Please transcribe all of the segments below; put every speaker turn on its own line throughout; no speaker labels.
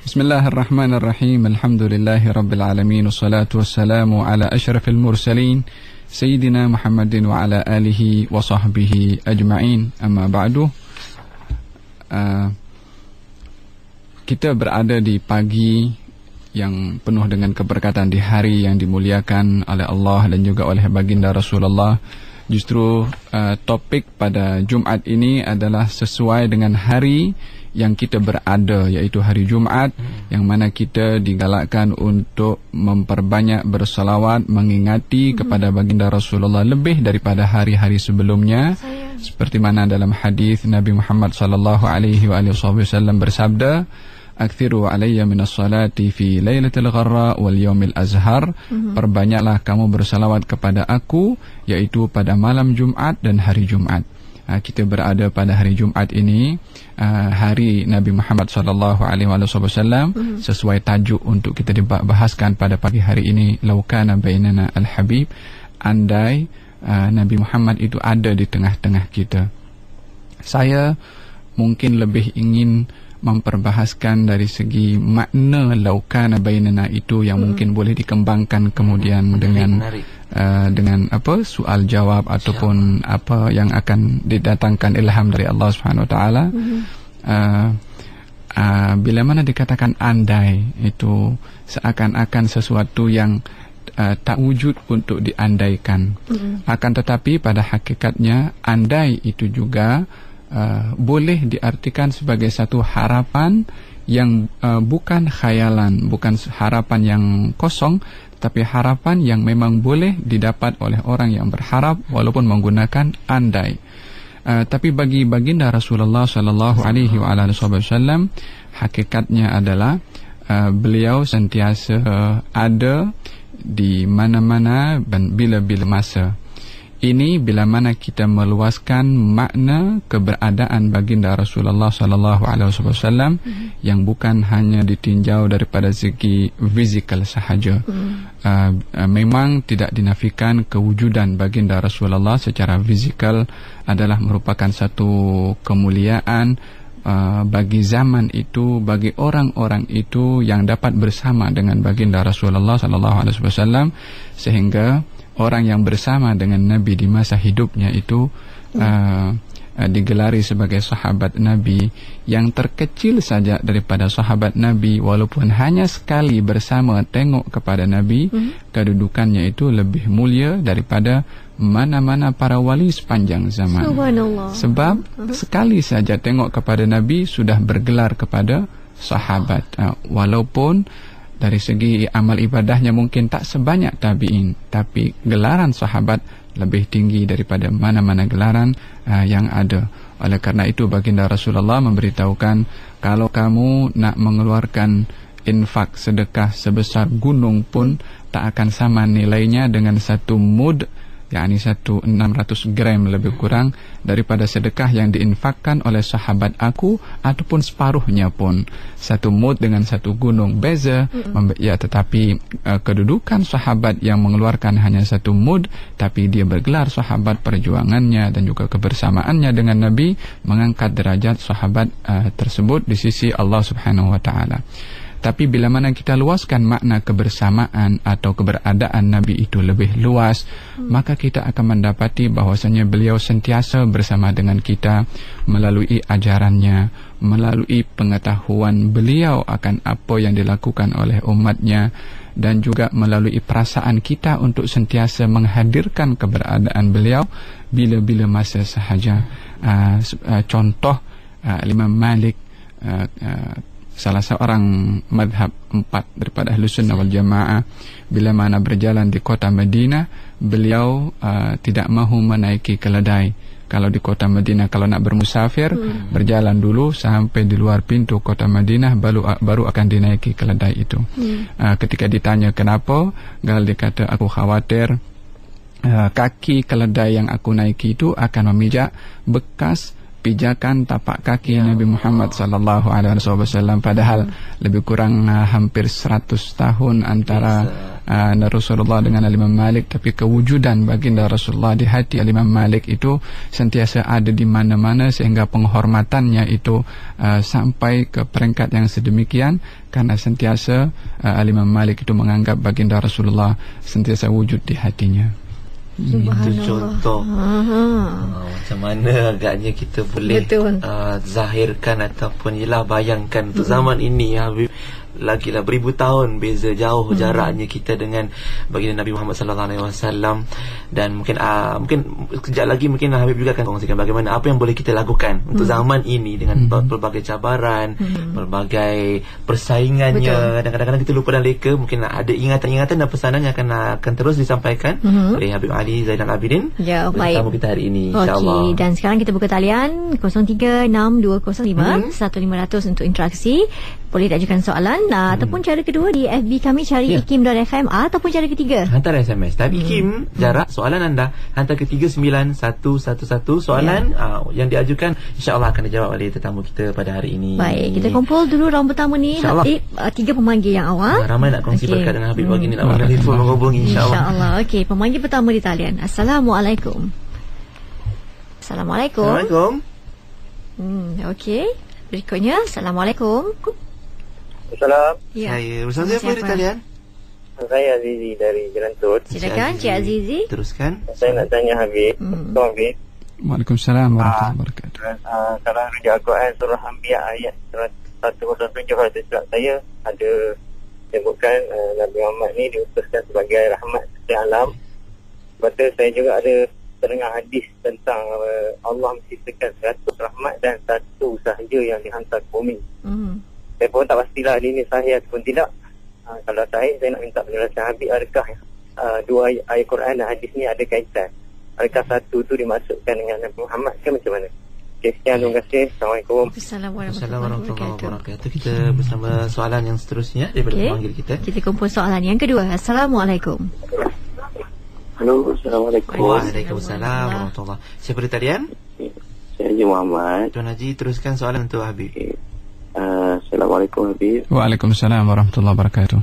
Bismillahirrahmanirrahim. Alhamdulillahirabbil alamin wassalatu wassalamu ala asyrafil mursalin sayyidina Muhammadin wa ala alihi wa sahbihi ajma'in. Amma ba'du. Kita berada di pagi yang penuh dengan keberkatan, di hari yang dimuliakan oleh Allah dan juga oleh baginda Rasulullah. Justru topik pada Jumat ini adalah sesuai dengan hari yang kita berada, yaitu hari Jumat, yang mana kita digalakkan untuk memperbanyak bersalawat, mengingati kepada baginda Rasulullah lebih daripada hari-hari sebelumnya. Seperti mana dalam hadis Nabi Muhammad sallallahu alaihi wasallam bersabda, "Aktsiru alayya minas salati fi lailatul gharra wal yaumil azhar." Perbanyaklah kamu bersalawat kepada aku, yaitu pada malam Jumat dan hari Jumat. Kita berada pada hari Jumat ini, hari Nabi Muhammad sallallahu alaihi wasallam, sesuai tajuk untuk kita dibahaskan pada pagi hari ini, "Lau kana bainana al-habib." Andai Nabi Muhammad itu ada di tengah-tengah kita. Saya mungkin lebih ingin memperbahaskan dari segi makna laukana bainana itu yang mungkin boleh dikembangkan kemudian dengan apa soal jawab ataupun apa yang akan didatangkan ilham dari Allah Subhanahu wa taala. Bila mana dikatakan andai, itu seakan-akan sesuatu yang tak wujud untuk diandaikan. Akan tetapi pada hakikatnya andai itu juga boleh diartikan sebagai satu harapan yang bukan khayalan, bukan harapan yang kosong, tapi harapan yang memang boleh didapat oleh orang yang berharap walaupun menggunakan andai. Tapi bagi baginda Rasulullah sallallahu alaihi wasallam, hakikatnya adalah beliau sentiasa ada di mana-mana dan bila-bila masa. Ini bila mana kita meluaskan makna keberadaan baginda Rasulullah sallallahu alaihi wasallam yang bukan hanya ditinjau daripada segi fizikal sahaja. Memang tidak dinafikan kewujudan baginda Rasulullah secara fizikal adalah merupakan satu kemuliaan bagi zaman itu, bagi orang-orang itu yang dapat bersama dengan baginda Rasulullah sallallahu alaihi wasallam, sehingga orang yang bersama dengan Nabi di masa hidupnya itu digelari sebagai sahabat Nabi. Yang terkecil saja daripada sahabat Nabi, walaupun hanya sekali bersama tengok kepada Nabi, kedudukannya itu lebih mulia daripada mana-mana para wali sepanjang zaman. Sebab sekali saja tengok kepada Nabi sudah bergelar kepada sahabat. Walaupun dari segi amal ibadahnya mungkin tak sebanyak tabi'in, tapi gelaran sahabat lebih tinggi daripada mana-mana gelaran yang ada. Oleh karena itu baginda Rasulullah memberitahukan, kalau kamu nak mengeluarkan infak sedekah sebesar gunung pun tak akan sama nilainya dengan satu mud, yakni 600 gram lebih kurang daripada sedekah yang diinfakkan oleh sahabat aku, ataupun separuhnya pun. Satu mud dengan satu gunung beza, ya, tetapi kedudukan sahabat yang mengeluarkan hanya satu mud, tapi dia bergelar sahabat, perjuangannya dan juga kebersamaannya dengan Nabi mengangkat derajat sahabat tersebut di sisi Allah Subhanahu wa taala. Tapi bila mana kita luaskan makna kebersamaan atau keberadaan Nabi itu lebih luas, maka kita akan mendapati bahwasanya beliau sentiasa bersama dengan kita melalui ajarannya, melalui pengetahuan beliau akan apa yang dilakukan oleh umatnya, dan juga melalui perasaan kita untuk sentiasa menghadirkan keberadaan beliau bila-bila masa sahaja. Contoh Imam Malik, salah seorang madhab 4 daripada Ahlus Sunnah wal Jamaah, bila mana berjalan di kota Madinah, beliau tidak mahu menaiki keledai. Kalau di kota Madinah, kalau nak bermusafir, berjalan dulu sampai di luar pintu kota Madinah, baru akan dinaiki keledai itu. Ketika ditanya kenapa, Gal dia kata, aku khawatir kaki keledai yang aku naiki itu akan memijak bekas pijakan tapak kaki Nabi Muhammad sallallahu alaihi wasallam, padahal lebih kurang hampir 100 tahun antara Rasulullah dengan Imam Malik, tapi kewujudan baginda Rasulullah di hati Imam Malik itu sentiasa ada di mana-mana, sehingga penghormatannya itu sampai ke peringkat yang sedemikian, karena sentiasa Imam Malik itu menganggap baginda Rasulullah sentiasa wujud di hatinya.
Itu contoh macam mana agaknya kita boleh zahirkan ataupun bayangkan untuk zaman ini, Habib. Lagilah beribu tahun beza jauh jaraknya kita dengan baginda Nabi Muhammad sallallahu alaihi wasallam. Dan mungkin kejap lagi mungkin Habib juga akan kongsikan bagaimana apa yang boleh kita lakukan untuk zaman ini dengan pelbagai cabaran, pelbagai persaingannya. Dan kadang-kadang kita lupa dan leka. Mungkin ada ingatan-ingatan dan pesanan yang akan terus disampaikan oleh Habib Ali Zainal Abidin bersama kita hari ini, insya-Allah.
Dan sekarang kita buka talian 0362051500 untuk interaksi. Boleh ajukan soalan ataupun cara kedua di FB kami, cari ikim.fm, ataupun cara ketiga
hantar SMS tab ikim jarak soalan anda, hantar ke 39111. Soalan yang diajukan insya-Allah akan dijawab oleh tetamu kita pada hari ini.
Baik, kita kumpul dulu round pertama ni. Habib, 3 pemanggil yang awal.
Ramai nak kongsi berkat dengan Habib pagi ni, nak telefon menghubungi insya-Allah.
Okey, pemanggil pertama di talian. Assalamualaikum. Assalamualaikum. Okey. Berikutnya, Assalamualaikum.
Assalam.
Saya bersama siapa di talian?
Saya Azizi dari Jelantut.
Silakan Cik Azizi.
Teruskan.
Saya nak tanya Habib. Habib.
Waalaikumsalam warahmatullahi wabarakatuh.
Kalau rujuk Al-Quran surah Anbiya ayat 107, kalau tidak saya ada sebutkan Nabi Muhammad ni diutuskan sebagai rahmat kepada alam. Sebab tu saya juga ada terdengar hadis tentang Allah menciptakan 100 rahmat dan 1 sahaja yang dihantar ke bumi. Saya pun tak pastilah ini sahih ataupun tidak. Kalau sahih, saya nak minta penjelasan Habib, adakah 2 ayat Quran dan hadis ni ada kaitan? Adakah satu tu dimaksudkan dengan Nabi Muhammad ke macam mana? Okay, sekian, terima kasih. Assalamualaikum.
Assalamualaikum warahmatullahi wabarakatuh.
Kita bersama soalan yang seterusnya daripada pemanggil kita.
Kita kumpul soalan yang kedua. Assalamualaikum.
Halo, Assalamualaikum.
Waalaikumsalam warahmatullahi. Siapa di talian?
Saya Haji Muhammad.
Tuan Haji, teruskan soalan untuk Habib.
Assalamualaikum Habib.
Waalaikumsalam warahmatullahi wabarakatuh.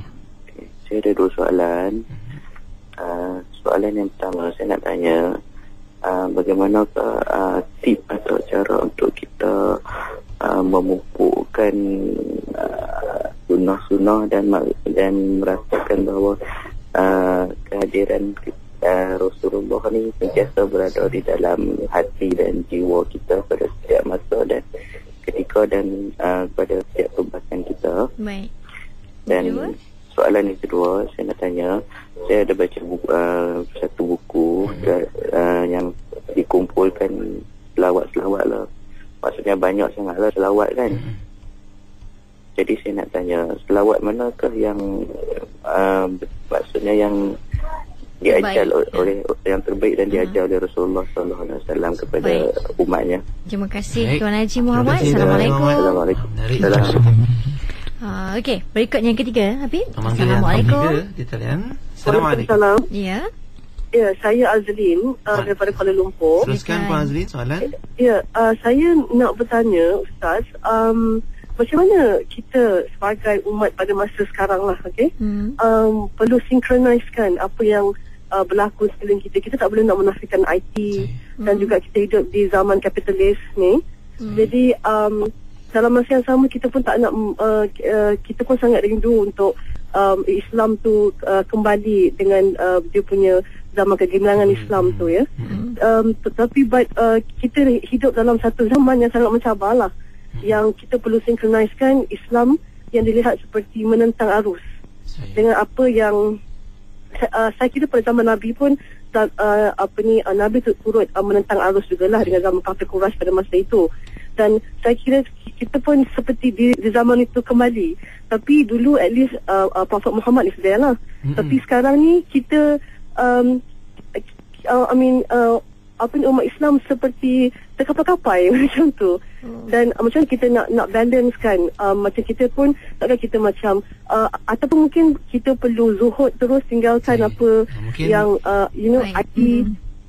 Saya ada 2 soalan. Soalan yang pertama, saya nak tanya bagaimana tip atau cara untuk kita memupukkan sunnah-sunnah dan merasakan bahawa kehadiran Rasulullah ni sentiasa berada di dalam hati dan jiwa kita pada setiap masa dan ketika dan pada setiap perbuatan kita.
Baik.
Dan soalan yang kedua, saya nak tanya, saya ada baca satu buku yang dikumpulkan selawat-selawat lah. Maksudnya banyak sangatlah selawat kan. Jadi saya nak tanya, selawat manakah yang maksudnya yang diajar oleh yang terbaik dan diajar oleh Rasulullah sallallahu alaihi wasallam kepada umatnya.
Terima kasih Tuan Haji Muhammad. Assalamualaikum. Okey, berikutnya yang ketiga, Habib.
Assalamualaikum. Assalamualaikum.
Ya.
Ya, saya Azlin daripada Kuala Lumpur.
Teruskan Puan Azlin soalan.
Ya, saya nak bertanya Ustaz, macam mana kita sebagai umat pada masa sekarang lah, perlu synchronizekan apa yang berlaku sekeliling kita. Kita tak boleh nak menafikan IT dan juga kita hidup di zaman kapitalis ni. Jadi dalam masa yang sama kita pun tak nak kita pun sangat rindu untuk Islam tu kembali dengan dia punya zaman kegemilangan Islam tu ya. Tetapi kita hidup dalam satu zaman yang sangat mencabarlah, yang kita perlu synchronizekan Islam yang dilihat seperti menentang arus dengan apa yang saya kira pada zaman Nabi pun Nabi turut menentang arus jugalah dengan zaman kafir Quraisy pada masa itu. Dan saya kira kita pun seperti di zaman itu kembali. Tapi dulu at least Prophet Muhammad is there lah. Tapi sekarang ni kita umat Islam seperti terkapai-kapai macam tu. Dan macam kita nak balance kan, macam kita pun takkan kita macam ataupun mungkin kita perlu zuhud terus tinggalkan apa mungkin, yang IT.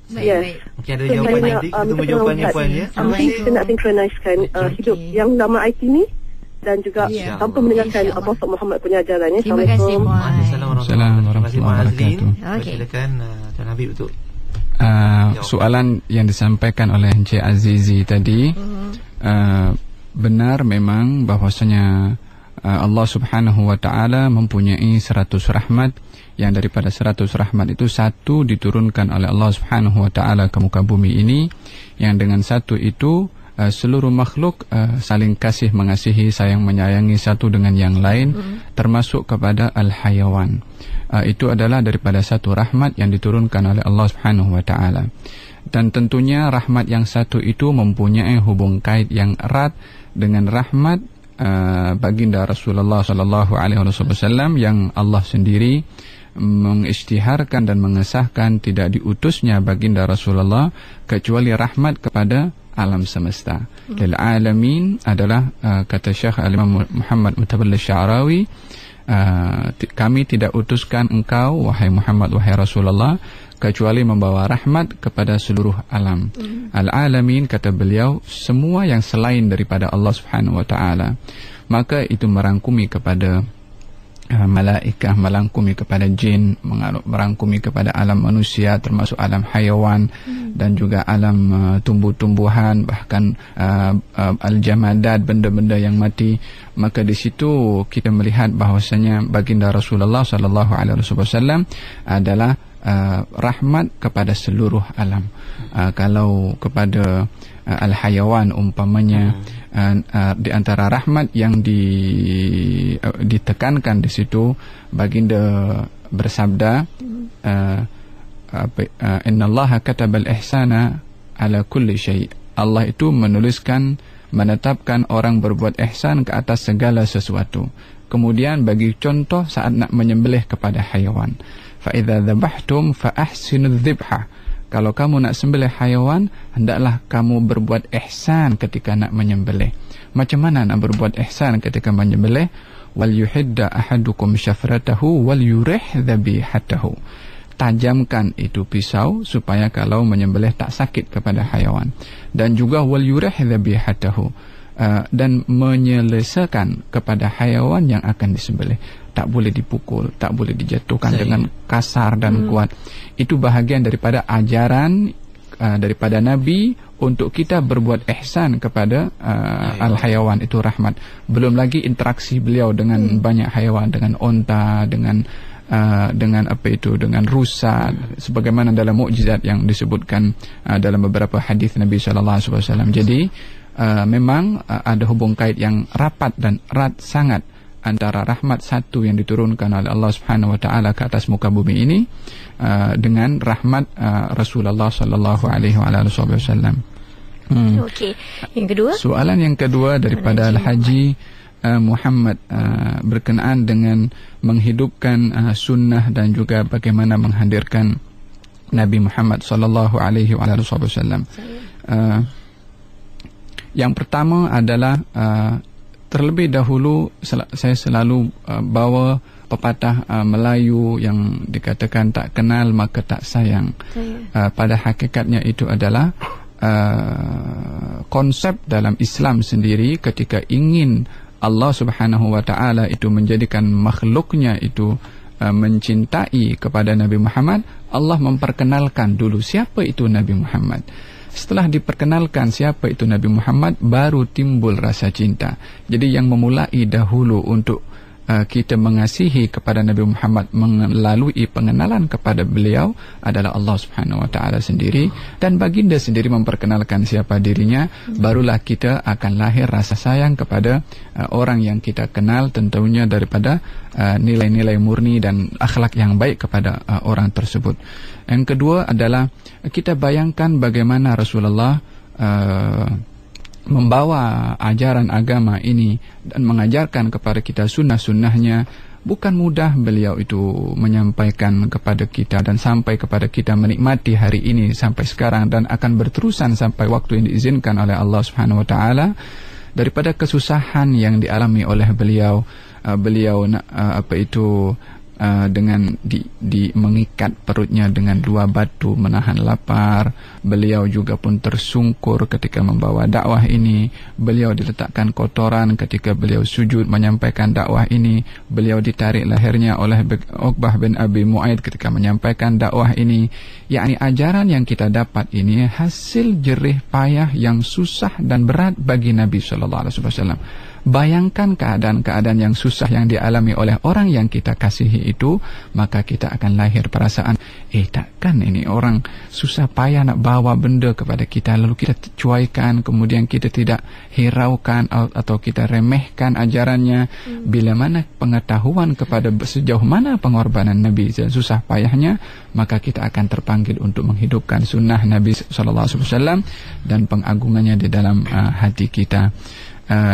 Baik.
Mungkin ada jawapan nanti, kita tunggu jawapannya Puan ya.
Mungkin kita nak synchronizekan hidup yang nama IT ni dan juga tanpa mendengarkan Prophet Muhammad punya ajaran ya.
Terima kasih Puan.
Assalamualaikum. Terima kasih
warahmatullahi wabarakatuh.
Silakan Tuan Habib untuk
soalan yang disampaikan oleh Encik Azizi tadi. Benar memang bahwasanya Allah Subhanahu wa taala mempunyai 100 rahmat, yang daripada 100 rahmat itu satu diturunkan oleh Allah Subhanahu wa taala ke muka bumi ini, yang dengan satu itu seluruh makhluk saling kasih mengasihi, sayang menyayangi satu dengan yang lain, termasuk kepada al-hayawan. Itu adalah daripada satu rahmat yang diturunkan oleh Allah Subhanahu wa taala. Dan tentunya rahmat yang satu itu mempunyai hubung kait yang erat dengan rahmat baginda Rasulullah sallallahu alaihi wasallam, yang Allah sendiri mengisytiharkan dan mengesahkan tidak diutusnya baginda Rasulullah kecuali rahmat kepada alam semesta. Lil alamin adalah kata Syekh Al-Imam Muhammad Mutaballi Sya'rawi, kami tidak utuskan engkau wahai Muhammad, wahai Rasulullah, kecuali membawa rahmat kepada seluruh alam. Al-alamin, kata beliau, semua yang selain daripada Allah Subhanahu wa taala. Maka itu merangkumi kepada malaikah, merangkumi kepada jin, merangkumi kepada alam manusia, termasuk alam hayawan, dan juga alam tumbuh-tumbuhan, bahkan al-jamadat, benda-benda yang mati. Maka di situ kita melihat bahwasanya baginda Rasulullah sallallahu alaihi wasallam adalah rahmat kepada seluruh alam. Kalau kepada al-hayawan umpamanya, di antara rahmat yang ditekankan di situ, baginda bersabda, innallaha katabal ihsana ala kulli syai'. Allah itu menuliskan, menetapkan orang berbuat ihsan ke atas segala sesuatu. Kemudian bagi contoh saat nak menyembelih kepada hayawan, fa idza dzabhtum fa ahsinudz dzibha. Kalau kamu nak sembelih hayawan, hendaklah kamu berbuat ihsan ketika nak menyembelih. Macam mana nak berbuat ihsan ketika menyembelih? Wal yuhidda ahadukum syafratahu wal yurih dzabihatahu. Tajamkan itu pisau supaya kalau menyembelih tak sakit kepada hayawan. Dan juga wal yurih dzabihatahu, dan menyelesaikan kepada hayawan yang akan disembelih. Tak boleh dipukul, tak boleh dijatuhkan dengan kasar dan kuat. Itu bahagian daripada ajaran daripada Nabi untuk kita berbuat ihsan kepada al-hayawan, itu rahmat. Belum lagi interaksi beliau dengan banyak hayawan, dengan onta, dengan apa itu, dengan rusa, sebagaimana dalam mukjizat yang disebutkan dalam beberapa hadis Nabi sallallahu alaihi wasallam. Jadi memang ada hubung kait yang rapat dan erat sangat antara rahmat satu yang diturunkan oleh Allah Subhanahu wa taala ke atas muka bumi ini dengan rahmat Rasulullah sallallahu alaihi wasallam.
Okey. Yang kedua? Soalan
yang kedua daripada Al-Haji Muhammad berkenaan dengan menghidupkan sunnah dan juga bagaimana menghadirkan Nabi Muhammad sallallahu alaihi wasallam. Yang pertama adalah terlebih dahulu saya selalu bawa pepatah Melayu yang dikatakan tak kenal maka tak sayang. Pada hakikatnya itu adalah konsep dalam Islam sendiri. Ketika ingin Allah Subhanahu wa taala itu menjadikan makhluknya itu mencintai kepada Nabi Muhammad, Allah memperkenalkan dulu siapa itu Nabi Muhammad. Setelah diperkenalkan siapa itu Nabi Muhammad, baru timbul rasa cinta. Jadi yang memulai dahulu untuk kita mengasihi kepada Nabi Muhammad melalui pengenalan kepada beliau adalah Allah Subhanahu wa taala sendiri, dan baginda sendiri memperkenalkan siapa dirinya, barulah kita akan lahir rasa sayang kepada orang yang kita kenal, tentunya daripada nilai-nilai murni dan akhlak yang baik kepada orang tersebut. Yang kedua adalah kita bayangkan bagaimana Rasulullah membawa ajaran agama ini dan mengajarkan kepada kita sunnah-sunnahnya. Bukan mudah beliau itu menyampaikan kepada kita dan sampai kepada kita menikmati hari ini sampai sekarang, dan akan berterusan sampai waktu yang diizinkan oleh Allah Subhanahu wa taala. Daripada kesusahan yang dialami oleh beliau dengan mengikat perutnya dengan 2 batu menahan lapar. Beliau juga pun tersungkur ketika membawa dakwah ini. Beliau diletakkan kotoran ketika beliau sujud menyampaikan dakwah ini. Beliau ditarik lehernya oleh Uqbah bin Abi Mu'aid ketika menyampaikan dakwah ini. Yakni ajaran yang kita dapat ini hasil jerih payah yang susah dan berat bagi Nabi sallallahu alaihi wasallam. Bayangkan keadaan-keadaan yang susah yang dialami oleh orang yang kita kasihi itu, maka kita akan lahir perasaan, takkan ini orang susah payah nak bawa benda kepada kita, lalu kita cuaikan, kemudian kita tidak hiraukan atau kita remehkan ajarannya. Bila mana pengetahuan kepada sejauh mana pengorbanan Nabi dan susah payahnya, maka kita akan terpanggil untuk menghidupkan sunnah Nabi SAW dan pengagungannya di dalam hati kita.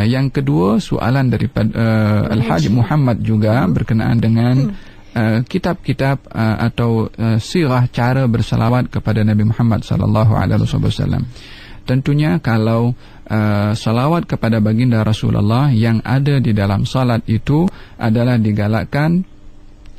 Yang kedua, soalan daripada Al-Haji Muhammad juga berkenaan dengan kitab-kitab atau sirah cara bersalawat kepada Nabi Muhammad sallallahu alaihi wasallam. Tentunya kalau salawat kepada baginda Rasulullah yang ada di dalam salat itu adalah digalakkan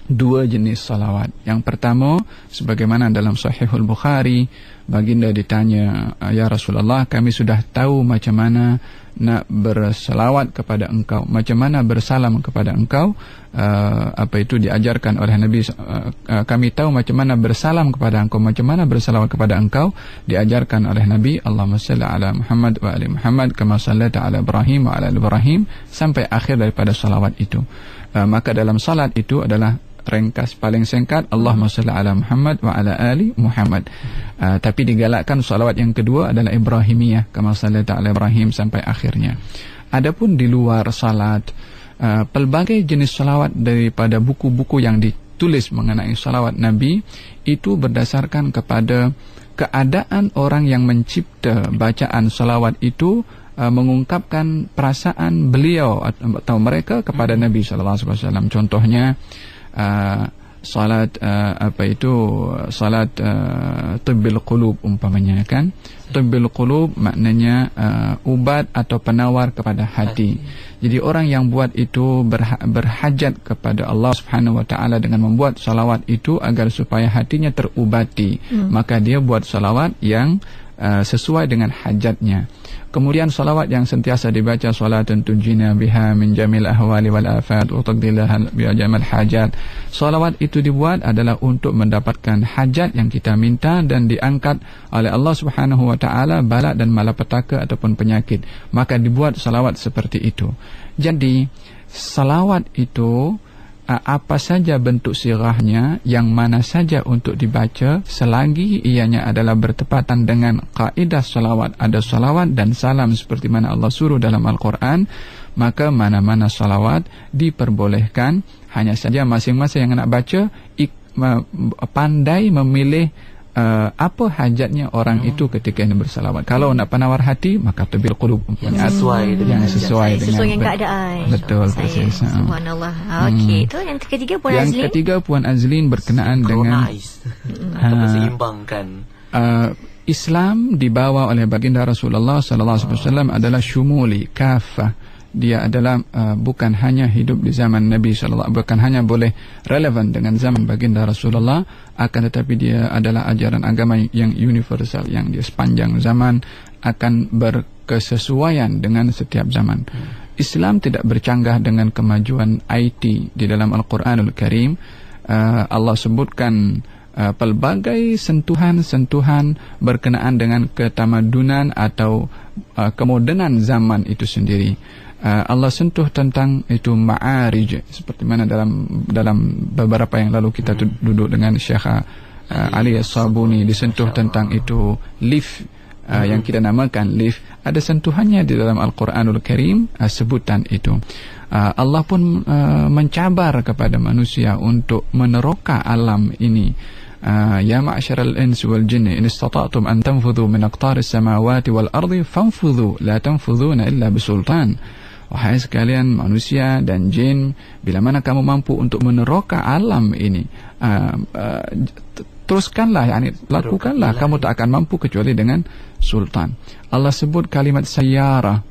2 jenis salawat. Yang pertama, sebagaimana dalam Sahihul Bukhari, baginda ditanya, "Ya Rasulullah, kami sudah tahu macam mana nak bersalawat kepada engkau, macam mana bersalam kepada engkau, apa itu diajarkan oleh Nabi, kami tahu macam mana bersalam kepada engkau, macam mana bersalawat kepada engkau diajarkan oleh Nabi, Allahumma salli ala Muhammad wa ali Muhammad kama sallaita ala Ibrahim wa ala ali Ibrahim," sampai akhir daripada salawat itu. Maka dalam salat itu adalah ringkas paling singkat, Allahumma salli ala Muhammad wa ala ali Muhammad. Tapi digalakkan salawat yang kedua adalah Ibrahimiyah, kama sallaita ala Ibrahim, sampai akhirnya. Adapun di luar salat, pelbagai jenis salawat daripada buku-buku yang ditulis mengenai salawat Nabi itu berdasarkan kepada keadaan orang yang mencipta bacaan salawat itu, mengungkapkan perasaan beliau atau mereka kepada Nabi sallallahu alaihi wasallam. Contohnya salat salat tibbil qulub umpamanya kan. Tibbil qulub maknanya ubat atau penawar kepada hati. Jadi orang yang buat itu berhajat kepada Allah Subhanahu wa taala dengan membuat salawat itu agar supaya hatinya terubati. Maka dia buat salawat yang sesuai dengan hajatnya. Kemudian salawat yang sentiasa dibaca, salatun tunjina biha min jamil ahwali wal afat wa taqdilaha bi ajamal hajat. Salawat itu dibuat adalah untuk mendapatkan hajat yang kita minta dan diangkat oleh Allah Subhanahu wa taala bala dan malapetaka ataupun penyakit. Maka dibuat salawat seperti itu. Jadi salawat itu apa saja bentuk sirahnya, yang mana saja untuk dibaca, selagi ianya adalah bertepatan dengan kaidah salawat, ada salawat dan salam seperti mana Allah suruh dalam Al-Quran, maka mana-mana salawat diperbolehkan. Hanya saja masing-masing yang nak baca pandai memilih apa hajatnya orang itu ketika ini bersalawat. Kalau nak penawar hati, maka tabil qulub
yang sesuai dengan
keadaan.
Betul, persis.
Subhanallah. Okey, itu yang ketiga Puan Azlin.
Yang ketiga Puan Azlin berkenaan dengan
seimbangkan.
Islam dibawa oleh baginda Rasulullah sallallahu alaihi wasallam adalah syumuli, kafah. Dia adalah bukan hanya hidup di zaman Nabi sallallahu, bukan hanya boleh relevan dengan zaman baginda Rasulullah, akan tetapi dia adalah ajaran agama yang universal, yang dia sepanjang zaman akan berkesesuaian dengan setiap zaman. Islam tidak bercanggah dengan kemajuan IT. Di dalam Al-Quranul Karim Allah sebutkan pelbagai sentuhan-sentuhan berkenaan dengan ketamadunan atau kemodenan zaman itu sendiri. Allah sentuh tentang itu ma'arij, seperti mana dalam beberapa yang lalu kita duduk dengan Syekh Ali As-Sabuni, disentuh tentang itu lift, yang kita namakan lift. Ada sentuhannya di dalam Al-Quranul Karim, sebutan itu. Allah pun mencabar kepada manusia untuk meneroka alam ini. Ya ma'syaral insi wal jinni in istata'tum an tanfudhu min aqtaris samawati wal ardi fanfudhu la tanfudhuna illa bisultan. Wahai sekalian manusia dan jin, bila mana kamu mampu untuk meneroka alam ini, teruskanlah, lakukanlah, kamu tak akan mampu kecuali dengan sultan. Allah sebut kalimat sayyarah,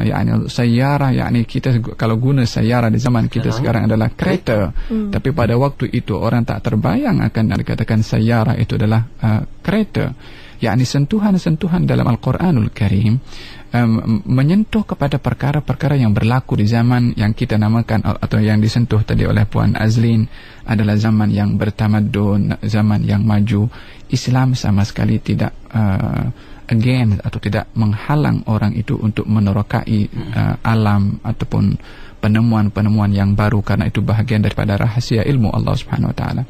yakni sayyarah, yakni kita kalau guna sayyarah di zaman kita sekarang adalah kereta. Tapi pada waktu itu orang tak terbayang akan dikatakan sayyarah itu adalah kereta. Yakni sentuhan-sentuhan dalam Al-Quranul Karim menyentuh kepada perkara-perkara yang berlaku di zaman yang kita namakan atau yang disentuh tadi oleh Puan Azlin adalah zaman yang bertamadun, zaman yang maju. Islam sama sekali tidak atau tidak menghalang orang itu untuk menerokai alam ataupun penemuan-penemuan yang baru, karena itu bahagian daripada rahasia ilmu Allah Subhanahu Wa Taala.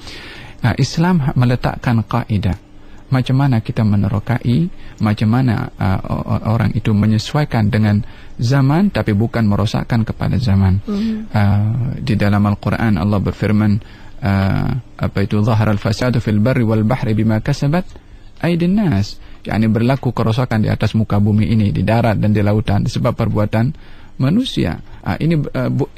Islam meletakkan kaidah macam mana kita menerokai, macam mana orang itu menyesuaikan dengan zaman tapi bukan merosakkan kepada zaman. Di dalam Al-Quran Allah berfirman, zaharal fasadu fil barri wal bahri bima kasabat aydin nas, yakni berlaku kerosakan di atas muka bumi ini, di darat dan di lautan sebab perbuatan manusia. Ini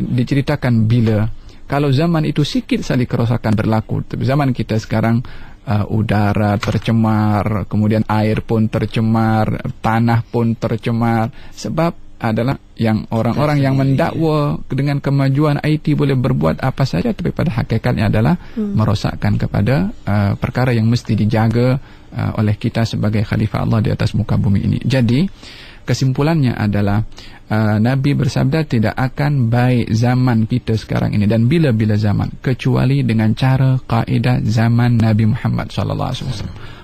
diceritakan bila kalau zaman itu sikit sekali kerosakan berlaku. Tapi zaman kita sekarang udara tercemar, kemudian air pun tercemar, tanah pun tercemar, sebab adalah yang orang-orang yang mendakwa dengan kemajuan IT boleh berbuat apa saja, tapi pada hakikatnya adalah merosakkan kepada perkara yang mesti dijaga oleh kita sebagai khalifah Allah di atas muka bumi ini. Jadi kesimpulannya adalah Nabi bersabda tidak akan baik zaman kita sekarang ini dan bila-bila zaman kecuali dengan cara kaedah zaman Nabi Muhammad SAW.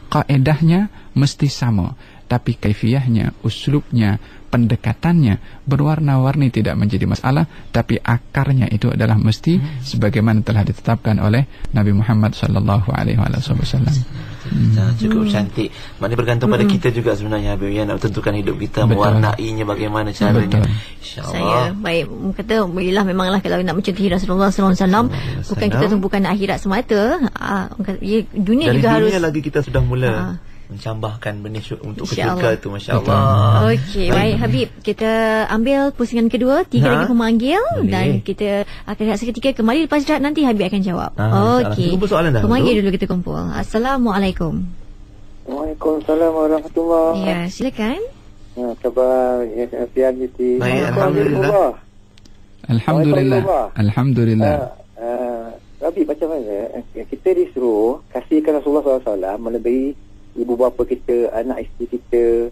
Kaedahnya mesti sama, tapi kaifiyahnya, uslubnya, pendekatannya berwarna-warni tidak menjadi masalah, tapi akarnya itu adalah mesti sebagaimana telah ditetapkan oleh Nabi Muhammad SAW.
Cukup cantik. Maknanya bergantung pada kita juga sebenarnya, Habib, yang nak tentukan hidup kita, mewarnainya bagaimana caranya.
Saya baik kata bolehlah, memanglah kalau nak mencontohi Rasulullah SAW, bukan kita tumpukan akhirat semata, dunia
dari
juga harus.
Dari dunia lagi kita sudah mula mencambahkan benih untuk ketika itu, masya-Allah.
Okey, baik Habib, kita ambil pusingan kedua, 3 lagi pemanggil dan kita akan lihat seketika kembali lepas jeda, nanti Habib akan jawab. Okey. Pemanggil dulu kita kumpul. Assalamualaikum.
Waalaikumsalam warahmatullahi.
Ya, silakan.
Khabar Fian Siti.
Baik, alhamdulillah.
Alhamdulillah.
Habib, macam mana kita disuruh kasihkan Rasulullah SAW melebihi ibu bapa kita, anak isteri kita.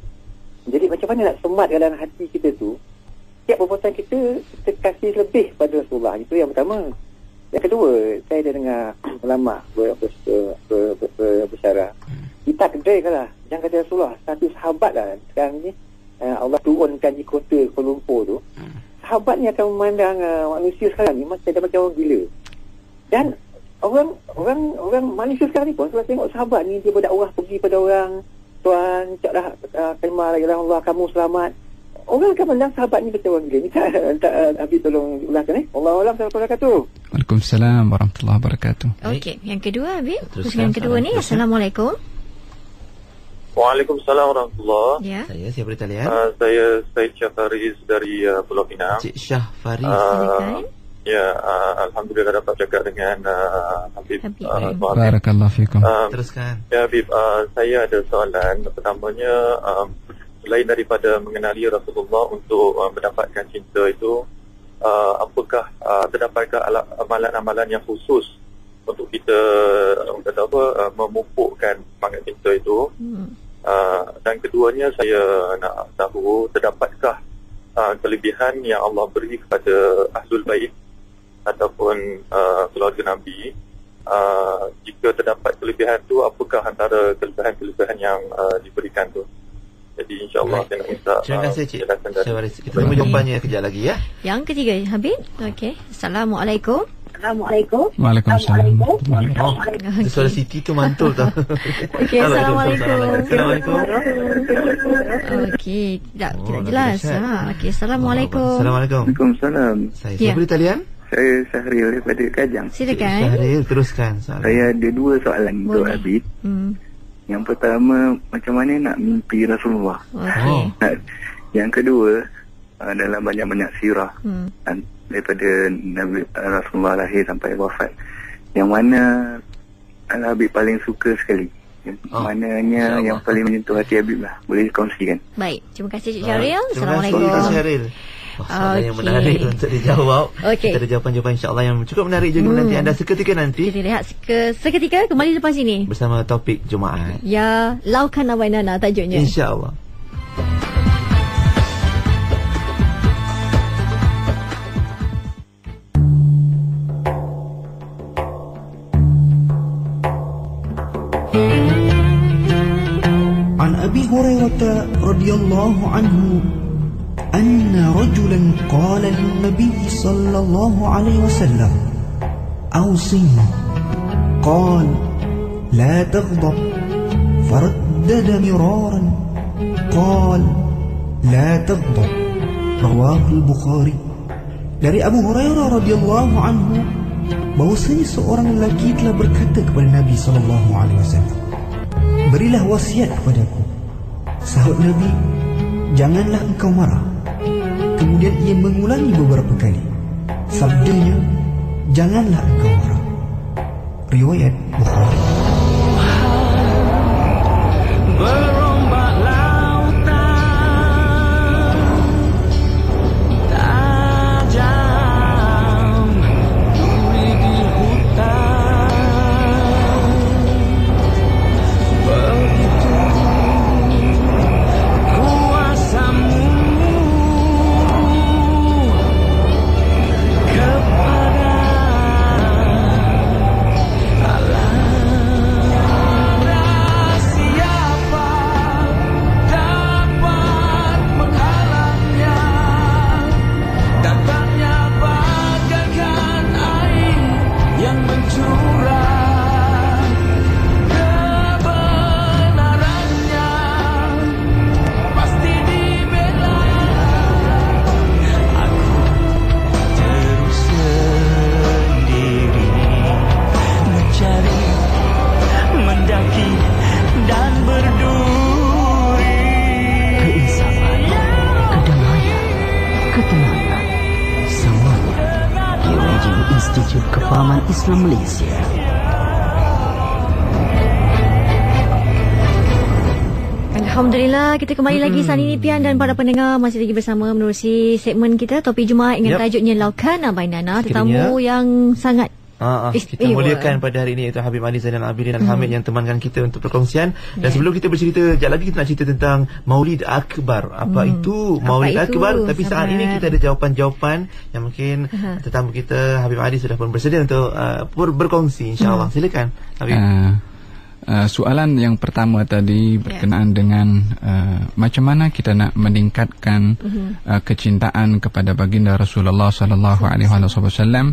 Jadi macam mana nak sematkan dalam hati kita tu, setiap perbuatan kita kasih lebih pada Rasulullah. Itu yang pertama. Yang kedua, saya dah dengar ulama berbicara, kita kedaikanlah yang kata Rasulullah, satu sahabat lah sekarang ni Allah turunkan di kota Kuala Lumpur tu, sahabat ni akan memandang manusia sekarang ni macam orang gila. Dan orang manusia sekarang ni pun kalau tengok sahabat ni, dia berdakwah pergi pada orang, tuan caklah kalimah la ilaha illallah, kamu selamat, orang akan pandang sahabat ni macam orang gila. Minta Habib tolong ulaskan. Allahu a'lam.
Waalaikumsalam warahmatullahi wabarakatuh.
Okey, yang kedua Habib, yang kedua ni. Assalamualaikum.
Waalaikumsalam warahmatullahi.
Ya.
Saya siapa di talian?
Saya Syed Syafariz dari Pulau Pinang.
Cik Syafariz.
Ya, alhamdulillah dapat cakap dengan Habib.
Barakallahu fikum.
Teruskan.
Ya Habib, saya ada soalan. Pertamanya, selain daripada mengenali Rasulullah untuk mendapatkan cinta itu, apakah terdapatkah amalan-amalan yang khusus untuk kita memupukkan semangat cinta itu? Dan keduanya, saya nak tahu terdapatkah kelebihan yang Allah beri kepada Ahlul Bait ataupun keluarga Nabi. Jika terdapat kelebihan tu, apakah antara kelebihan-kelebihan yang diberikan tu? Jadi insya-Allah saya nak minta.
Terima kasih Cik Syafariz. Kita tunggu jawapannya kejap lagi ya.
Yang ketiga Habib. Okey. Assalamualaikum.
Waalaikumsalam.
Suara Siti tu mantul tau.
Okey, assalamualaikum.
Assalamualaikum.
Okey, tidak jelas. Okey, assalamualaikum.
Waalaikumsalam.
Saya siapa di talian?
Saya Syahril daripada Kajang.
Silakan.
Syahril, teruskan soalan.
Saya ada 2 soalan untuk Habib. Yang pertama, macam mana nak mimpi Rasulullah. Yang kedua, dalam banyak-banyak sirah daripada Nabi Rasulullah lahir sampai wafat, yang mana Habib paling suka sekali Maknanya yang paling menyentuh hati Habib lah. Boleh kongsikan.
Baik, terima kasih Cik Syaril. Assalamualaikum.
Terima kasih Syaril. Soalan yang menarik untuk dijawab. Kita ada jawapan-jawapan insya-Allah yang cukup menarik juga nanti anda seketika nanti.
Kita lihat seketika kembali lepas ini
bersama topik Jumaat.
Ya, laukan awainana tajuknya.
Insya-Allah.
An Abi Hurairah radhiyallahu anhu أن رجلا قال للنبي صلى الله عليه وسلم أوصني قال لا تغضب فردد مرارا قال لا تغضب رواه البخاري. Dari Abu Hurairah radhiyallahu anhu bahwasanya seorang lelaki telah berkata kepada Nabi sallallahu alaihi wasallam, berilah wasiat kepadaku. Sahut Nabi, janganlah engkau marah. Kemudian ia mengulangi beberapa kali. Sabdanya, janganlah engkau marah. Riwayat Bukhari.
Berombak lautan tajam duri di hutan, begitu kuasamu Kepahaman Islam Malaysia.
Alhamdulillah, kita kembali lagi saat ini Pian dan para pendengar masih lagi bersama menerusi segmen kita Topik Jumaat dengan tajuknya Laukan Abainana. Tetamu yang sangat
kita muliakan pada hari ini iaitu Habib Ali Zainal Abidin Al-Hamid yang temankan kita untuk perkongsian. Dan sebelum kita bercerita, sekejap lagi kita nak cerita tentang Maulid Akbar. Apa itu Maulid Akbar? Tapi saat ini kita ada jawapan-jawapan yang mungkin tetamu kita Habib Ali sudah pun bersedia untuk berkongsi, insya-Allah. Silakan Habib.
Soalan yang pertama tadi berkenaan dengan macam mana kita nak meningkatkan kecintaan kepada baginda Rasulullah sallallahu alaihi wasallam.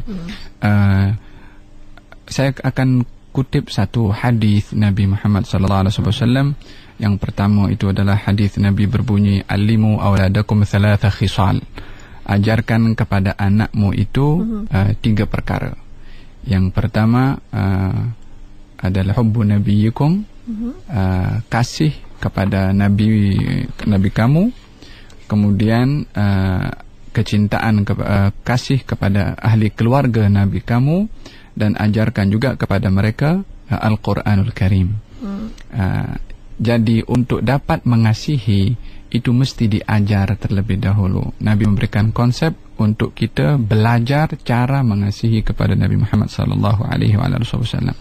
Saya akan kutip satu hadis Nabi Muhammad sallallahu alaihi wasallam. Yang pertama itu adalah hadis Nabi berbunyi, "Allimu awladakum thalatha khisal." Ajarkan kepada anakmu itu 3 perkara. Yang pertama adalah hubbu nabiyikum, kasih kepada nabi kamu. Kemudian kecintaan kasih kepada ahli keluarga nabi kamu, dan ajarkan juga kepada mereka Al-Quranul Karim. Jadi untuk dapat mengasihi itu mesti diajar terlebih dahulu. Nabi memberikan konsep untuk kita belajar cara mengasihi kepada Nabi Muhammad sallallahu alaihi wasallam.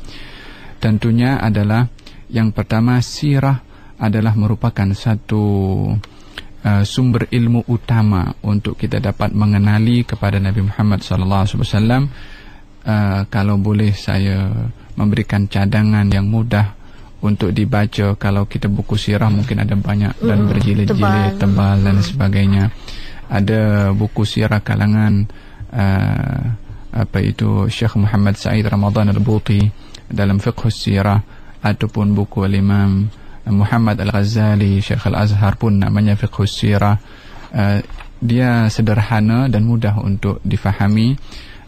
Tentunya adalah yang pertama, sirah adalah merupakan satu sumber ilmu utama untuk kita dapat mengenali kepada Nabi Muhammad sallallahu alaihi wasallam. Kalau boleh saya memberikan cadangan yang mudah untuk dibaca. Kalau kita buku sirah mungkin ada banyak dan berjilid-jilid, tebal dan sebagainya. Ada buku sirah kalangan Syekh Muhammad Said Ramadan Al-Buti dalam fiqh sirah, ataupun buku Imam Muhammad Al-Ghazali Syekh Al-Azhar pun namanya fiqh sirah. Dia sederhana dan mudah untuk difahami.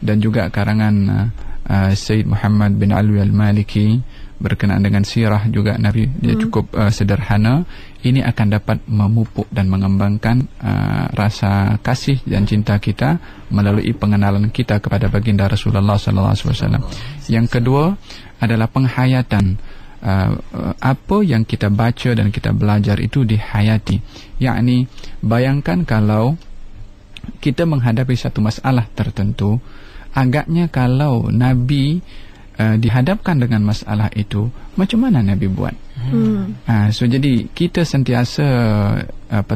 Dan juga karangan Sayyid Muhammad bin Alwi Al-Maliki berkenaan dengan sirah juga Nabi, dia cukup sederhana. Ini akan dapat memupuk dan mengembangkan rasa kasih dan cinta kita melalui pengenalan kita kepada baginda Rasulullah sallallahu alaihi wasallam. Yang kedua adalah penghayatan apa yang kita baca dan kita belajar itu dihayati. Yakni bayangkan kalau kita menghadapi satu masalah tertentu, agaknya kalau Nabi dihadapkan dengan masalah itu, macam mana Nabi buat? So jadi kita sentiasa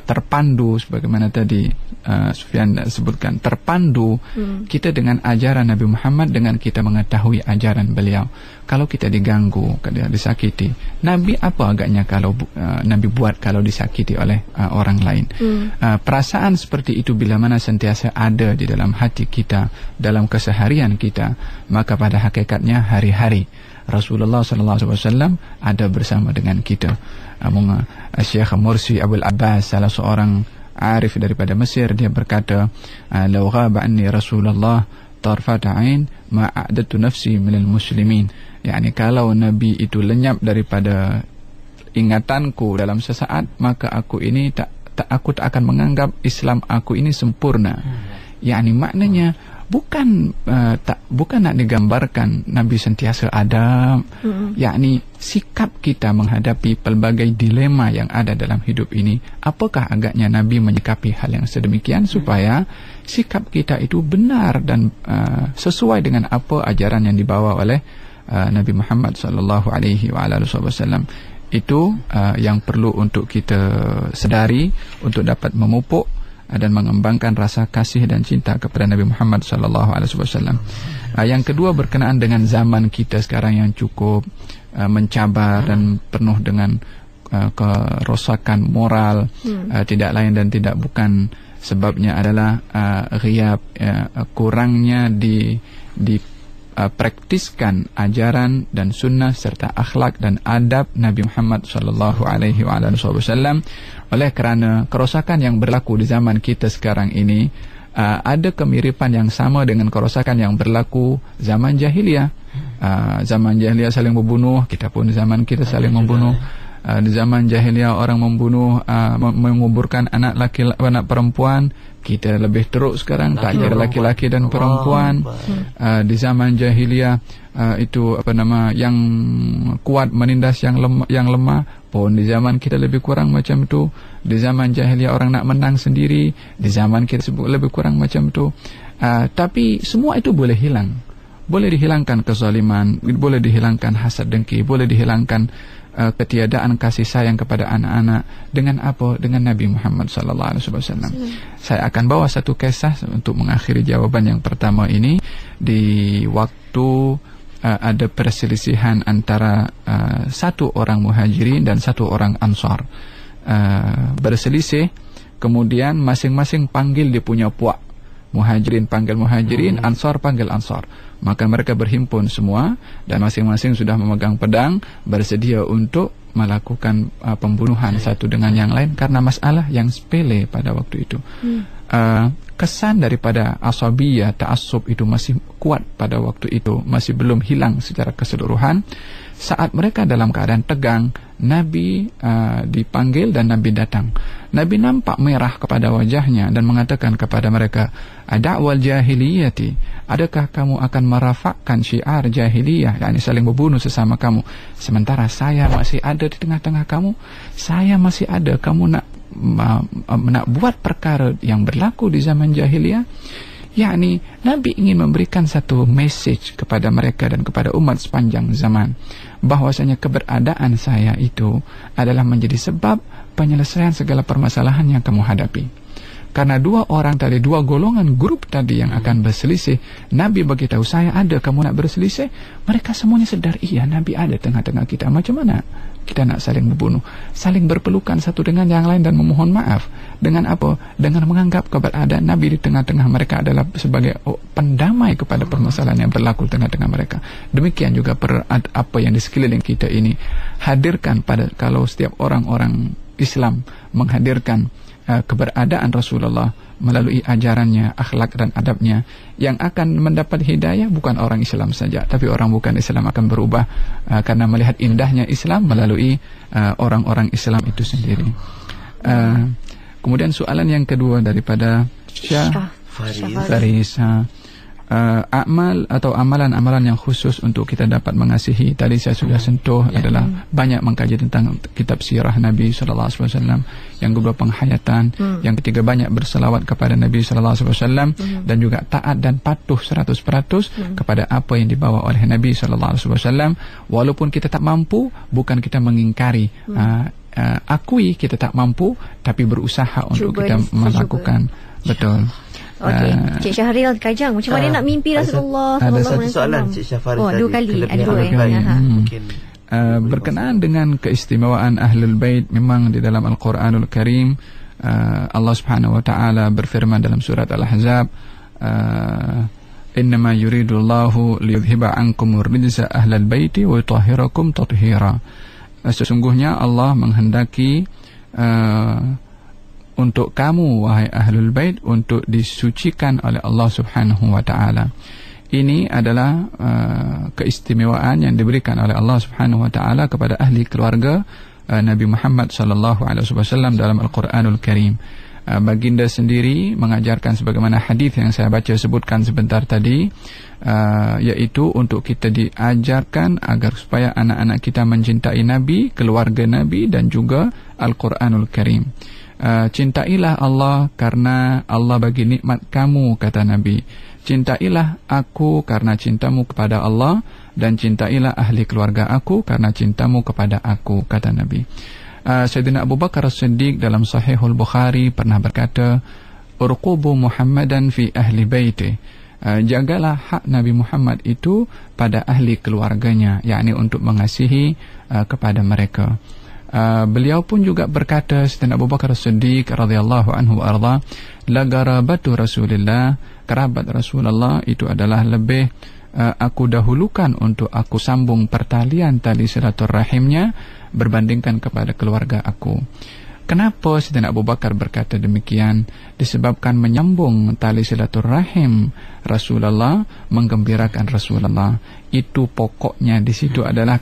terpandu, sebagaimana tadi Sufyan sebutkan, terpandu kita dengan ajaran Nabi Muhammad, dengan kita mengetahui ajaran beliau. Kalau kita diganggu, kalau disakiti, Nabi apa agaknya kalau Nabi buat kalau disakiti oleh orang lain? Perasaan seperti itu bila mana sentiasa ada di dalam hati kita, dalam keseharian kita, maka pada hakikatnya hari-hari Rasulullah SAW ada bersama dengan kita. Syekh Mursi Abul Abbas, salah seorang arif daripada Mesir, dia berkata, "Law ghaba anni Rasulullah tarfata ain ma a'dadtu nafsi minal muslimin." Yani kalau Nabi itu lenyap daripada ingatanku dalam sesaat, maka aku tak akan menganggap Islam aku ini sempurna. Yani maknanya bukan nak digambarkan Nabi sentiasa ada, yakni sikap kita menghadapi pelbagai dilema yang ada dalam hidup ini, apakah agaknya Nabi menyikapi hal yang sedemikian supaya sikap kita itu benar dan sesuai dengan apa ajaran yang dibawa oleh Nabi Muhammad sallallahu alaihi wasallam. Itu yang perlu untuk kita sedari untuk dapat memupuk dan mengembangkan rasa kasih dan cinta kepada Nabi Muhammad sallallahu alaihi wasallam. Yang kedua berkenaan dengan zaman kita sekarang yang cukup mencabar dan penuh dengan kerosakan moral, tidak lain dan tidak bukan sebabnya adalah ghiyab, kurangnya praktiskan ajaran dan sunnah serta akhlak dan adab Nabi Muhammad sallallahu alaihi wasallam. Oleh kerana kerosakan yang berlaku di zaman kita sekarang ini ada kemiripan yang sama dengan kerosakan yang berlaku zaman jahiliyah. Zaman jahiliyah saling membunuh, kita pun di zaman kita saling membunuh. Di zaman jahiliyah orang membunuh, menguburkan anak perempuan. Kita lebih teruk sekarang, tak kira laki-laki dan perempuan. Di zaman jahiliyah itu yang kuat menindas yang lemah. Pun di zaman kita lebih kurang macam tu. Di zaman jahiliyah orang nak menang sendiri, di zaman kita lebih kurang macam tu. Tapi semua itu boleh hilang. Boleh dihilangkan kezaliman, boleh dihilangkan hasad dengki, boleh dihilangkan ketiadaan kasih sayang kepada anak-anak dengan apa? Dengan Nabi Muhammad sallallahu alaihi wasallam. Saya akan bawa satu kisah untuk mengakhiri jawaban yang pertama ini. Di waktu ada perselisihan antara satu orang Muhajirin dan satu orang Ansar, berselisih, kemudian masing-masing panggil dia punya puak. Muhajirin panggil Muhajirin, Ansar panggil Ansar. Maka mereka berhimpun semua dan masing-masing sudah memegang pedang, bersedia untuk melakukan pembunuhan satu dengan yang lain karena masalah yang sepele pada waktu itu. Kesan daripada asabiyah, ta'assub itu masih kuat pada waktu itu, masih belum hilang secara keseluruhan. Saat mereka dalam keadaan tegang, Nabi dipanggil dan Nabi datang. Nabi nampak merah kepada wajahnya dan mengatakan kepada mereka, "Ada'wal jahiliyati, adakah kamu akan merafakkan syiar jahiliyah, yakni saling membunuh sesama kamu, sementara saya masih ada di tengah-tengah kamu? Saya masih ada, kamu nak buat perkara yang berlaku di zaman jahiliyah?" Yakni Nabi ingin memberikan satu message kepada mereka dan kepada umat sepanjang zaman, bahwasanya keberadaan saya itu adalah menjadi sebab penyelesaian segala permasalahan yang kamu hadapi. Karena dua golongan grup tadi yang akan berselisih, Nabi beritahu, saya ada, kamu nak berselisih. Mereka semuanya sedar, iya Nabi ada tengah-tengah kita. Macam mana kita nak saling membunuh, saling berpelukan satu dengan yang lain dan memohon maaf? Dengan apa? Dengan menganggap keberadaan Nabi di tengah-tengah mereka adalah sebagai pendamai kepada permasalahan yang berlaku di tengah-tengah mereka. Demikian juga apa yang di sekeliling kita ini. Hadirkan kalau setiap orang-orang Islam menghadirkan keberadaan Rasulullah melalui ajarannya, akhlak dan adabnya, yang akan mendapat hidayah bukan orang Islam saja, tapi orang bukan Islam akan berubah karena melihat indahnya Islam melalui orang-orang Islam itu sendiri. Kemudian soalan yang kedua daripada Syah Faris, amal atau amalan-amalan yang khusus untuk kita dapat mengasihi. Tadi saya sudah sentuh adalah banyak mengkaji tentang kitab sirah Nabi sallallahu alaihi wasallam. Yang kedua penghayatan, yang ketiga banyak berselawat kepada Nabi sallallahu alaihi wasallam dan juga taat dan patuh 100% kepada apa yang dibawa oleh Nabi sallallahu alaihi wasallam. Walaupun kita tak mampu, bukan kita mengingkari, akui kita tak mampu, tapi berusaha untuk kita melakukan. Betul.
Okey, Cik Syahril Kajang, macam mana nak mimpi Rasulullah?
Ada satu soalan Cik Syafari tadi.
2 kali, ada 2
mungkin.
Berkenaan dengan keistimewaan Ahlul Bait, memang di dalam Al-Quranul Karim Allah Subhanahu wa taala berfirman dalam surat Al-Ahzab, innama yuridullahu liyudhhiba ankumur rijsa ahlal baiti wa yutahhirakum tathira. Sesungguhnya Allah menghendaki untuk kamu wahai Ahlul Bait untuk disucikan oleh Allah Subhanahu wa taala. Ini adalah keistimewaan yang diberikan oleh Allah Subhanahu wa taala kepada ahli keluarga Nabi Muhammad sallallahu alaihi wasallam dalam Al-Qur'anul Karim. Baginda sendiri mengajarkan sebagaimana hadis yang saya baca sebutkan sebentar tadi, yaitu untuk kita diajarkan agar supaya anak-anak kita mencintai Nabi, keluarga Nabi dan juga Al-Qur'anul Karim. Cintailah Allah karena Allah bagi nikmat kamu, kata Nabi. Cintailah aku karena cintamu kepada Allah, dan cintailah ahli keluarga aku karena cintamu kepada aku, kata Nabi. Sayyidina Abu Bakar As-Siddiq dalam Sahihul Bukhari pernah berkata, urqubu Muhammadan fi ahli baiti. Jagalah hak Nabi Muhammad itu pada ahli keluarganya, yakni untuk mengasihi kepada mereka. Beliau pun juga berkata, Sayyidina Abu Bakar As-Siddiq radhiyallahu anhu arda, la garabatu Rasulillah, kerabat Rasulullah itu adalah lebih aku dahulukan untuk aku sambung pertalian tali silaturahimnya berbandingkan kepada keluarga aku. Kenapa Sayyidina Abu Bakar berkata demikian? Disebabkan menyambung tali silaturahim Rasulullah menggembirakan Rasulullah. Itu pokoknya, di situ adalah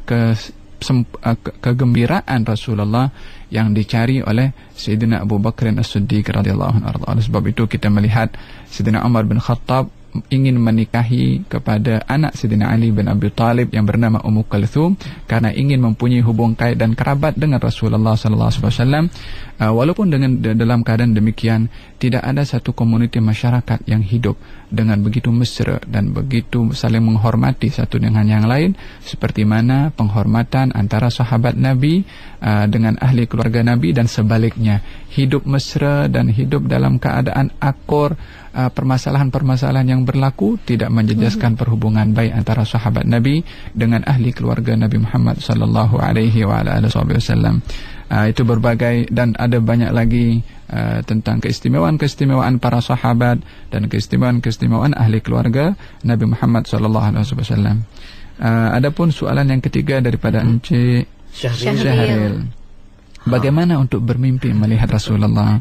kegembiraan Rasulullah yang dicari oleh Sayyidina Abu Bakar As-Siddiq radhiyallahu anhu. Oleh sebab itu kita melihat Sayyidina Umar bin Khattab ingin menikahi kepada anak Sayyidina Ali bin Abi Talib yang bernama Ummu Kalthum karena ingin mempunyai hubung kait dan kerabat dengan Rasulullah sallallahu alaihi wasallam. Walaupun dalam keadaan demikian tidak ada satu komuniti masyarakat yang hidup dengan begitu mesra dan begitu saling menghormati satu dengan yang lain seperti mana penghormatan antara sahabat Nabi dengan ahli keluarga Nabi, dan sebaliknya hidup mesra dan hidup dalam keadaan akur. Permasalahan-permasalahan yang berlaku tidak menjejaskan perhubungan baik antara sahabat Nabi dengan ahli keluarga Nabi Muhammad sallallahu alaihi wasallam. Itu berbagai dan ada banyak lagi tentang keistimewaan-keistimewaan para sahabat dan keistimewaan-keistimewaan ahli keluarga Nabi Muhammad sallallahu alaihi wasallam. Adapun soalan yang ketiga daripada Encik Syahril, bagaimana untuk bermimpi melihat Rasulullah?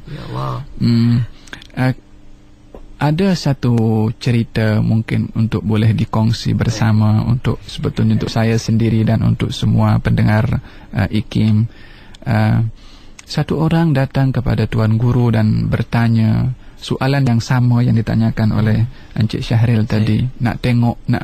Ada satu cerita mungkin untuk boleh dikongsi bersama untuk sebetulnya untuk saya sendiri dan untuk semua pendengar IKIM. Satu orang datang kepada Tuan Guru dan bertanya soalan yang sama yang ditanyakan oleh Encik Syahril tadi. Nak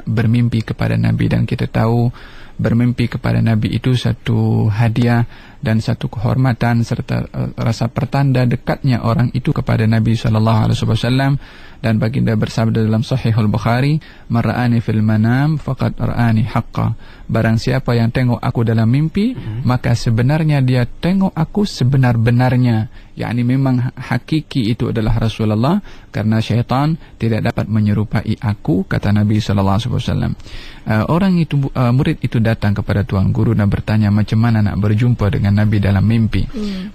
bermimpi kepada Nabi, dan kita tahu bermimpi kepada Nabi itu satu hadiah dan satu kehormatan serta rasa pertanda dekatnya orang itu kepada Nabi sallallahu alaihi wasallam. Dan baginda bersabda dalam Sahihul Bukhari, "Man ra'ani fil manam faqad ra'ani haqqan." Barang siapa yang tengok aku dalam mimpi, maka sebenarnya dia tengok aku sebenar-benarnya. yakni memang hakiki itu adalah Rasulullah, karena syaitan tidak dapat menyerupai aku, kata Nabi sallallahu alaihi wasallam. Orang itu murid itu datang kepada tuan guru dan bertanya macam mana nak berjumpa dengan Nabi dalam mimpi.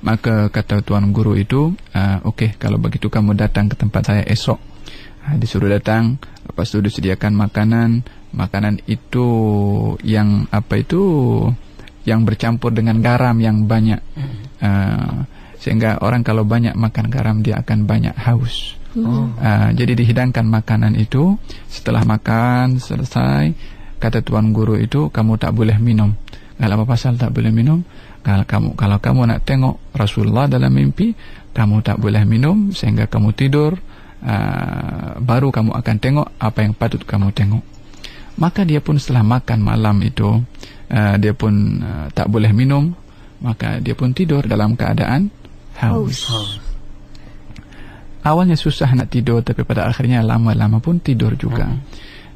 Maka kata tuan guru itu, okey, kalau begitu kamu datang ke tempat saya esok. Disuruh datang, lepas itu disediakan makanan itu yang yang bercampur dengan garam yang banyak, sehingga orang kalau banyak makan garam dia akan banyak haus. Jadi dihidangkan makanan itu. Setelah makan selesai, kata tuan guru itu, kamu tak boleh minum. Kalau apa pasal tak boleh minum? Kalau kamu nak tengok Rasulullah dalam mimpi, kamu tak boleh minum sehingga kamu tidur baru kamu akan tengok apa yang patut kamu tengok. Maka dia pun setelah makan malam itu, dia pun tak boleh minum, maka dia pun tidur dalam keadaan haus. Awalnya susah nak tidur, tapi pada akhirnya lama-lama pun tidur juga.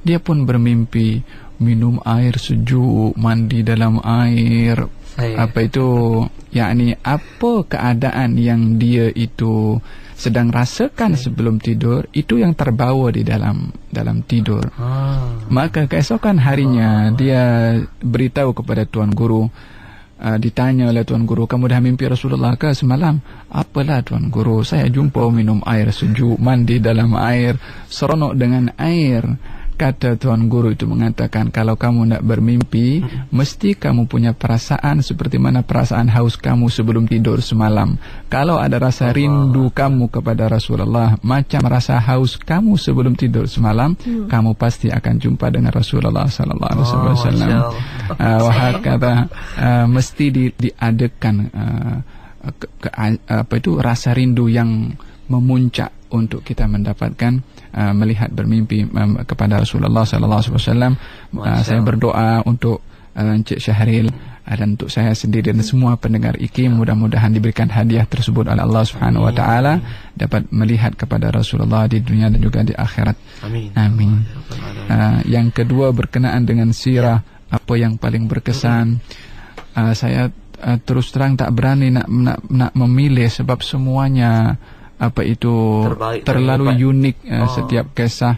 Dia pun bermimpi minum air sejuk, mandi dalam air. Apa itu, yakni apa keadaan yang dia itu sedang rasakan sebelum tidur, itu yang terbawa di dalam tidur. Maka keesokan harinya dia beritahu kepada tuan guru. Ditanya oleh tuan guru, kamu dah mimpi Rasulullah ke semalam? Apalah tuan guru, saya jumpa minum air sejuk, mandi dalam air, seronok dengan air. Kata tuan guru itu mengatakan, kalau kamu nak bermimpi, mesti kamu punya perasaan seperti mana perasaan haus kamu sebelum tidur semalam. Kalau ada rasa rindu kamu kepada Rasulullah, macam rasa haus kamu sebelum tidur semalam, kamu pasti akan jumpa dengan Rasulullah sallallahu alaihi wasallam. Wahakata, mesti diadakan apa itu, rasa rindu yang memuncak untuk kita mendapatkan melihat bermimpi kepada Rasulullah sallallahu alaihi wasallam. Saya berdoa untuk Encik Syahril dan untuk saya sendiri dan semua pendengar IKIM, mudah-mudahan diberikan hadiah tersebut oleh Allah Subhanahu wa taala, dapat melihat kepada Rasulullah di dunia dan juga di akhirat. Amin. Yang kedua berkenaan dengan sirah, apa yang paling berkesan. Saya terus terang tak berani nak memilih, sebab semuanya apa itu terbaik, terlalu unik. Setiap kisah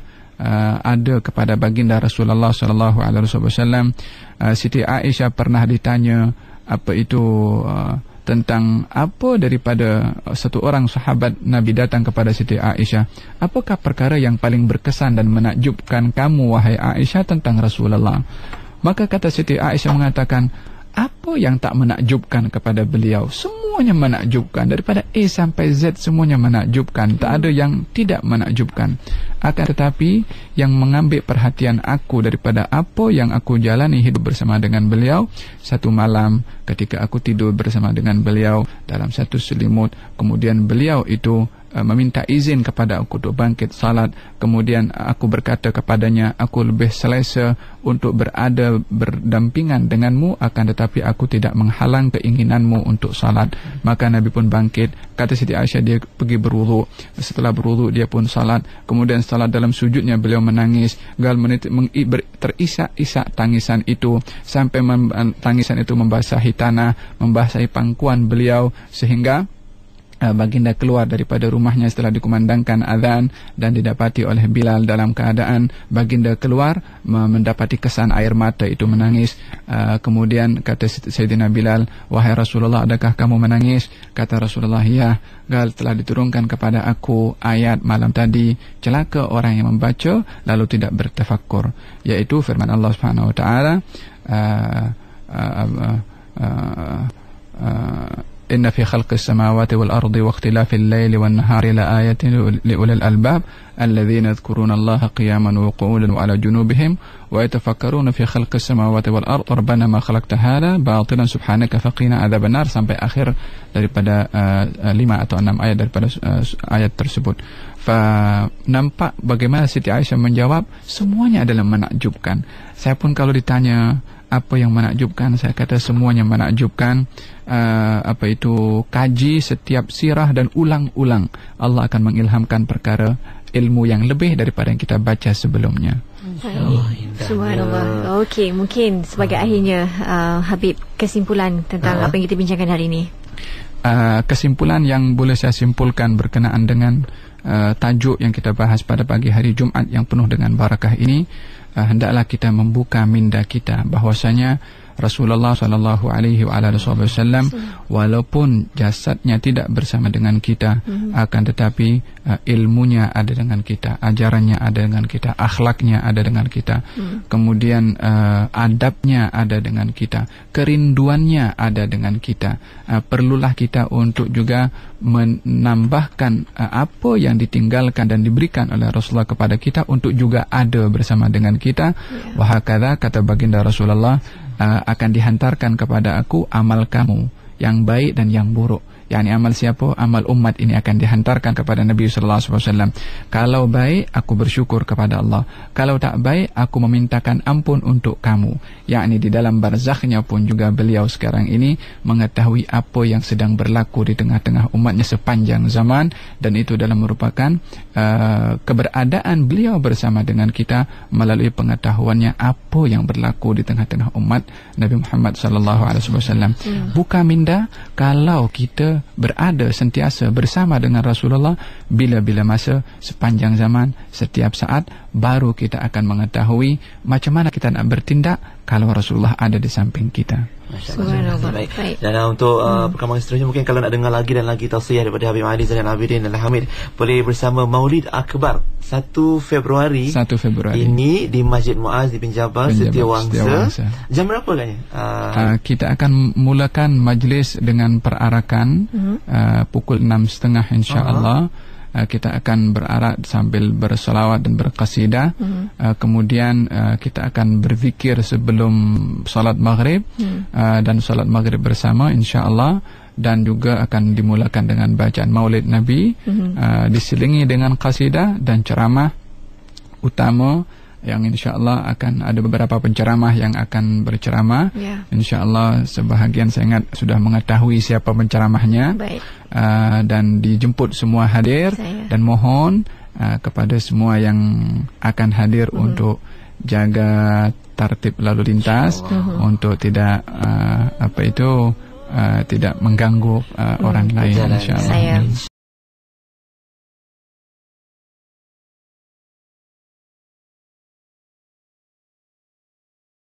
ada kepada baginda Rasulullah sallallahu alaihi wasallam. Siti Aisyah pernah ditanya apa itu tentang apa daripada satu orang sahabat Nabi datang kepada Siti Aisyah, apakah perkara yang paling berkesan dan menakjubkan kamu wahai Aisyah tentang Rasulullah? Maka kata Siti Aisyah mengatakan, apa yang tak menakjubkan kepada beliau? Semuanya menakjubkan, daripada A sampai Z semuanya menakjubkan, tak ada yang tidak menakjubkan. Akan tetapi yang mengambil perhatian aku daripada apa yang aku jalani hidup bersama dengan beliau, satu malam ketika aku tidur bersama dengan beliau dalam satu selimut, kemudian beliau itu meminta izin kepada aku untuk bangkit salat. Kemudian aku berkata kepadanya, aku lebih selesa untuk berada berdampingan denganmu, akan tetapi aku tidak menghalang keinginanmu untuk salat. Maka Nabi pun bangkit. Kata Siti Aisyah, dia pergi berwuduk. Setelah berwuduk dia pun salat. Kemudian salat dalam sujudnya beliau menangis. Terisak-isak tangisan itu sampai tangisan itu membasahi tanah, membasahi pangkuan beliau, sehingga baginda keluar daripada rumahnya setelah dikumandangkan azan dan didapati oleh Bilal dalam keadaan baginda keluar mendapati kesan air mata itu menangis. Kemudian kata Sayyidina Bilal, wahai Rasulullah, adakah kamu menangis? Kata Rasulullah, ya, gal telah diturunkan kepada aku ayat malam tadi, celaka orang yang membaca lalu tidak bertafakkur, yaitu firman Allah Subhanahu wa taala, إن في خلق السماوات والأرض واختلاف الليل والنهار لآيات لأولي الألباب الذين يذكرون الله قياما وقعودا وعلى جنوبهم ويتفكرون في خلق السماوات والأرض ربنا ما خلقت هذا باطلا سبحانك فقنا عذاب النار, sampai akhir daripada 5 atau 6 ayat daripada ayat tersebut. Nampak bagaimana Siti Aisyah menjawab, semuanya adalah menakjubkan. Saya pun kalau ditanya apa yang menakjubkan, saya kata semuanya menakjubkan. Apa itu, kaji setiap sirah dan ulang-ulang, Allah akan mengilhamkan perkara ilmu yang lebih daripada yang kita baca sebelumnya.
Subhanallah. Okey, mungkin sebagai akhirnya Habib, kesimpulan tentang apa yang kita bincangkan hari ini.
Kesimpulan yang boleh saya simpulkan berkenaan dengan tajuk yang kita bahas pada pagi hari Jumaat yang penuh dengan barakah ini, hendaklah kita membuka minda kita bahwasanya Rasulullah sallallahu alaihi wasallam walaupun jasadnya tidak bersama dengan kita, akan tetapi ilmunya ada dengan kita, ajarannya ada dengan kita, akhlaknya ada dengan kita, kemudian adabnya ada dengan kita, kerinduannya ada dengan kita. Perlulah kita untuk juga menambahkan apa yang ditinggalkan dan diberikan oleh Rasulullah kepada kita untuk juga ada bersama dengan kita. Wahakadha, kata baginda Rasulullah, akan dihantarkan kepada aku amal kamu yang baik dan yang buruk. yakni amal siapa? Amal umat ini akan dihantarkan kepada Nabi sallallahu alaihi wasallam. Kalau baik, aku bersyukur kepada Allah. Kalau tak baik, aku memintakan ampun untuk kamu. Yakni di dalam barzakhnya pun juga beliau sekarang ini mengetahui apa yang sedang berlaku di tengah-tengah umatnya sepanjang zaman, dan itu dalam merupakan keberadaan beliau bersama dengan kita melalui pengetahuannya apa yang berlaku di tengah-tengah umat Nabi Muhammad sallallahu alaihi wasallam. Bukan minda kalau kita berada sentiasa bersama dengan Rasulullah bila-bila masa sepanjang zaman, setiap saat, baru kita akan mengetahui macam mana kita nak bertindak kalau Rasulullah ada di samping kita.
Baik. Dan untuk perkembangan seterusnya, mungkin kalau nak dengar lagi dan lagi tausiah daripada Habib Ali Zainal Abidin Al-Hamid, boleh bersama Maulid Akbar 1 Februari ini di Masjid Muaz di Pinjabang Setiawangsa. Jam berapa agaknya?
Kita akan mulakan majlis dengan perarakan pukul 6.30 insya-Allah. Kita akan berarak sambil bersolawat dan berqasidah. Kemudian kita akan berzikir sebelum solat maghrib dan solat maghrib bersama insya-Allah, dan juga akan dimulakan dengan bacaan Maulid Nabi diselingi dengan qasidah dan ceramah utama yang insya-Allah akan ada beberapa penceramah yang akan berceramah. Insya-Allah sebahagian saya ingat sudah mengetahui siapa penceramahnya. Dan dijemput semua hadir dan mohon kepada semua yang akan hadir untuk jaga tertib lalu lintas, untuk tidak tidak mengganggu orang lain insya-Allah.